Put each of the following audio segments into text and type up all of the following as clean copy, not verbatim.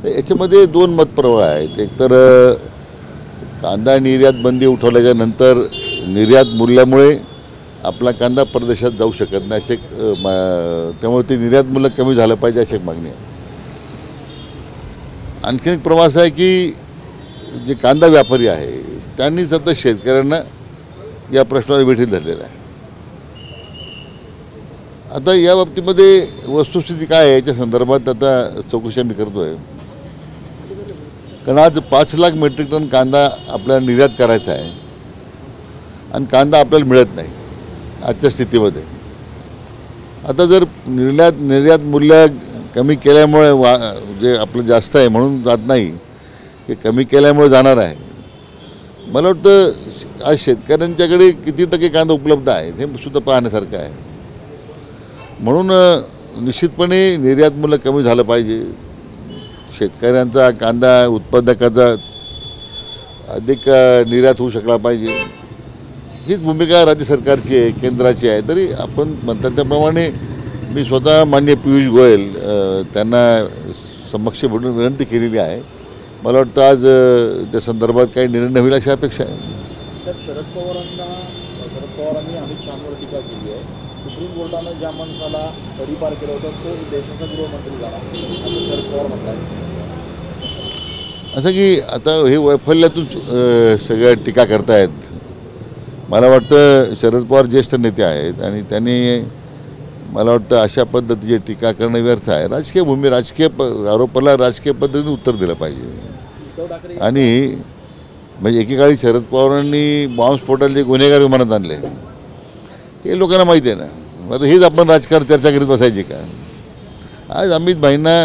याच्यामध्ये दोन मतप्रवाह आहेत. एक तर कांदा निर्यात बंदी उठवल्याच्या नंतर निर्यात मूल्यामुळे आपला कांदा परदेशात जाऊ शकत नाही असे त्यामुळे ते निर्यात मूल्य कमी झालं पाहिजे अशी एक मागणी आहे. आणखी एक प्रवास आहे की जे कांदा व्यापारी आहे त्यांनीच आता शेतकऱ्यांना या प्रश्नावर वेठीत धरलेला आहे. आता या बाबतीमध्ये वस्तुस्थिती काय आहे याच्या संदर्भात आता चौकशी आम्ही करतो आहे. कारण आज 5 लाख मेट्रिक टन कांदा आपल्याला निर्यात करायचा आहे आणि कांदा आपल्याला मिळत नाही आजच्या स्थितीमध्ये. आता जर निर्यात मूल्य कमी केल्यामुळे जे आपलं जास्त आहे म्हणून जात नाही, हे कमी केल्यामुळे जाणार आहे. मला वाटतं आज शेतकऱ्यांच्याकडे किती टक्के कांदा उपलब्ध आहे हे सुद्धा पाहण्यासारखं आहे. म्हणून निश्चितपणे निर्यात मूल्य कमी झालं पाहिजे. शेतकऱ्यांचा कांदा उत्पादकाचा अधिक निर्यात होऊ शकला पाहिजे. हीच भूमिका राज्य सरकारची आहे, केंद्राची आहे. तरी आपण म्हणतात त्याप्रमाणे मी स्वतः माननीय पियुष गोयल त्यांना समक्ष भेटून विनंती केलेली आहे. मला वाटतं आज त्या संदर्भात काही निर्णय होईल अशी अपेक्षा आहे. शरद पवारांनी अमित शहांवर टीका केली आहे. सुप्रीम कोर्टानं ज्या माणसाला तडीपार केलं होतं तो देशाचा गृहमंत्री झाला असं शरद पवार म्हणतात. असं की आता हे वैफल्यातून सगळ्या टीका करतायत. मला वाटतं शरद पवार ज्येष्ठ नेते आहेत आणि त्यांनी मला वाटतं अशा पद्धतीची टीका करणं व्यर्थ आहे. राजकीय आरोपाला राजकीय पद्धतीने उत्तर दिलं पाहिजे. आणि म्हणजे एकेकाळी शरद पवारांनी बॉम्बस्फोटाचे गुन्हेगार विमानात आणले हे लोकांना माहिती आहे ना. आता हेच आपण राजकारण चर्चा करीत बसायची का? आज अमित भाईंना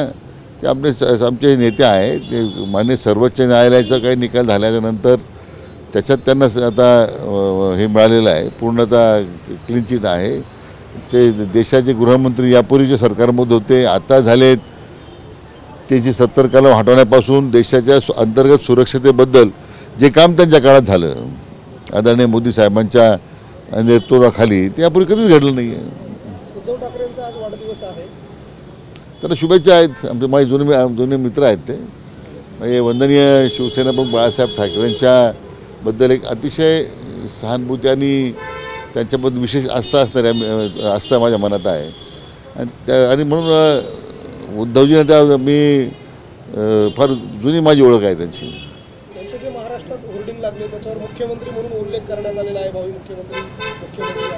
ते आमचे नेते आहेत ते मान्य सर्वोच्च न्यायालयाचा काही निकाल झाल्यानंतर त्याच्यात त्यांना आता हे मिळालेलं आहे, पूर्णतः क्लीन चिट आहे. ते देशाचे गृहमंत्री यापूर्वीच्या सरकारमध्ये होते, आता झालेत. त्याची 70 कलम हटवण्यापासून देशाच्या अंतर्गत सुरक्षतेबद्दल जे काम त्यांच्या काळात झालं आदरणीय मोदी साहेबांच्या नेतृत्वाखाली ते यापूर्वी कधीच घडलं नाही आहे. उद्धव ठाकरेंचा आज वाढदिवस आहे. त्यांना शुभेच्छा आहेत. आमचे माझे जुने मित्र आहेत. ते म्हणजे वंदनीय शिवसेना प्रमुख बाळासाहेब ठाकरेंच्याबद्दल एक अतिशय सहानुभूती आणि त्यांच्याबद्दल विशेष आस्था माझ्या मनात आहे. आणि म्हणून उद्धवजींना त्या मी फार जुनी माझी ओळख आहे त्यांची. त्यांचे जे महाराष्ट्रात होर्डिंग लागले त्याच्यावर मुख्यमंत्री म्हणून उल्लेख करण्यात आलेला आहे. भावी मुख्यमंत्री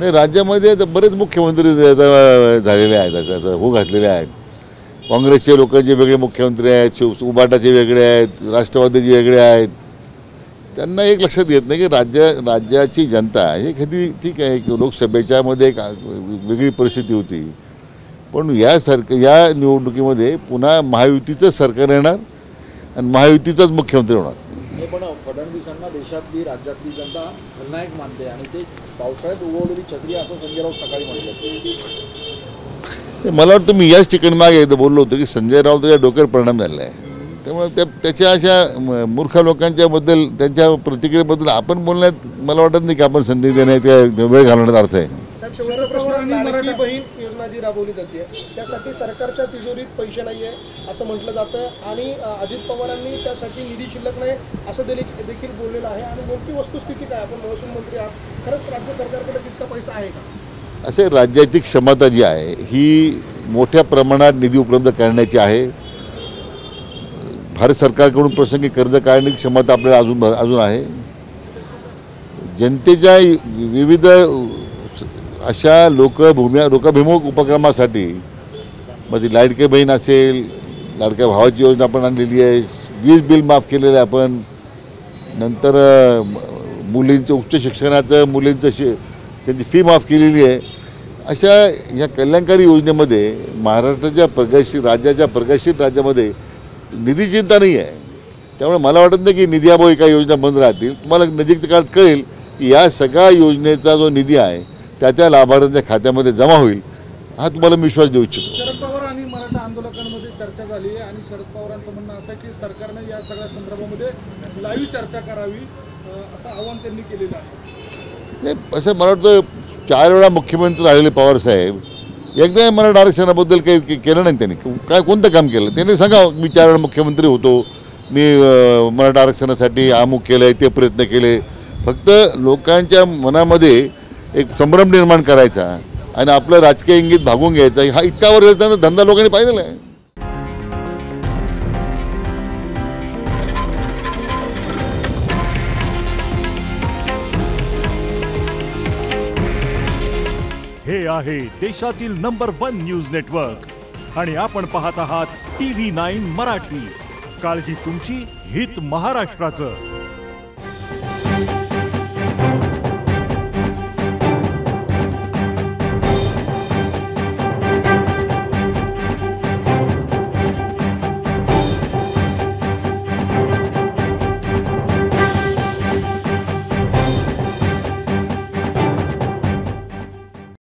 नाही, राज्यामध्ये बरेच मुख्यमंत्री झालेले आहेत, त्याचा हो घातलेले आहेत. काँग्रेसचे लोकांचे वेगळे मुख्यमंत्री आहेत, उबाटाचे वेगळे आहेत, राष्ट्रवादीचे वेगळे आहेत. त्यांना एक लक्षात येत नाही की राज्याची जनता हे कधी ठीक आहे की लोकसभेच्यामध्ये एक वेगळी परिस्थिती होती, पण या निवडणुकीमध्ये पुन्हा महायुतीचं सरकार येणार आणि महायुतीचाच मुख्यमंत्री होणार. पण फडणवीसांना देशातली राज्यातली जनता खलनायक मानते आणि ते पावसाळ्यात उगवलेली छत्री असं संजय राऊत सकाळी म्हटलं. मला वाटतं मी याच ठिकाणी मागे एकदा बोललो होतो की संजय राऊत या डोक्यावर परिणाम झाला आहे. त्यामुळे त्याच्या अशा मूर्ख लोकांच्याबद्दल त्यांच्या प्रतिक्रियेबद्दल आपण बोलण्यात मला वाटत नाही की आपण संधी देण्यात वेळ घालवण्याचा अर्थ आहे. लाडकी बहीण योजना जी राबवली जाते त्यासाठी सरकारच्या तिजोरीत पैसे नाही आहे असं म्हटलं जातं आणि अजित पवारांनी त्यासाठी निधी शिल्लक नाही असं देखील बोललेलं आहे. आणि नेमकी वस्तुस्थिती काय? आपण महसूल मंत्री आहात, खरंच राज्य सरकारकडे तितका पैसा आहे का? असे राज्याची क्षमता जी आहे ही मोठ्या प्रमाणात निधी उपलब्ध करण्याची आहे. भारत सरकारकडून प्रसंगी कर्ज काढण्याची क्षमता आपल्याला अजून आहे. जनतेच्या विविध अशा लोकाभिमुख उपक्रमासाठी मग ती लाडकी बहीण असेल, लाडक्या भावाची योजना आपण आणलेली आहे, वीज बिल माफ केलेलं आहे आपण, नंतर मुलींचं उच्च शिक्षणाचं त्यांची फी माफ केलेली आहे. अशा ह्या कल्याणकारी योजनेमध्ये महाराष्ट्राच्या राज्याच्या राज्यामध्ये निधी चिंता नाही आहे. त्यामुळे मला वाटत नाही की निधीअभावी काही योजना बंद राहतील. तुम्हाला नजीकच्या काळात कळेल की या सगळ्या योजनेचा जो निधी आहे त्या लाभार्थ्यांच्या खात्यामध्ये जमा होईल, हा तुम्हाला मी विश्वास देऊ इच्छितो. शरद पवार आणि मराठा आंदोलकांमध्ये चर्चा झाली आहे आणि शरद पवारांचं म्हणणं असं की सरकारने या सगळ्या संदर्भामध्ये लाईव्ह चर्चा करावी असं आवाहन त्यांनी केलेलं आहे. नाही, असं मला वाटतं 4 वेळा मुख्यमंत्री राहिलेले पवारसाहेब एकदा मराठा आरक्षणाबद्दल काही केलं नाही त्यांनी. काय कोणतं काम केलं त्यांनी सांगावं. मी 4 वेळा मुख्यमंत्री होतो, मी मराठा आरक्षणासाठी अमुक केलं आहे, ते प्रयत्न केले. फक्त लोकांच्या मनामध्ये एक संभ्रम निर्माण करायचा आणि आपलं राजकीय इंगित भागून घ्यायचा, हा इतका वर्षाचा धंदा लोकांनी पाहिलेला आहे. हे आहे देशातील नंबर 1 न्यूज नेटवर्क आणि आपण पाहत आहात TV9 मराठी. काळजी तुमची, हित महाराष्ट्राचं.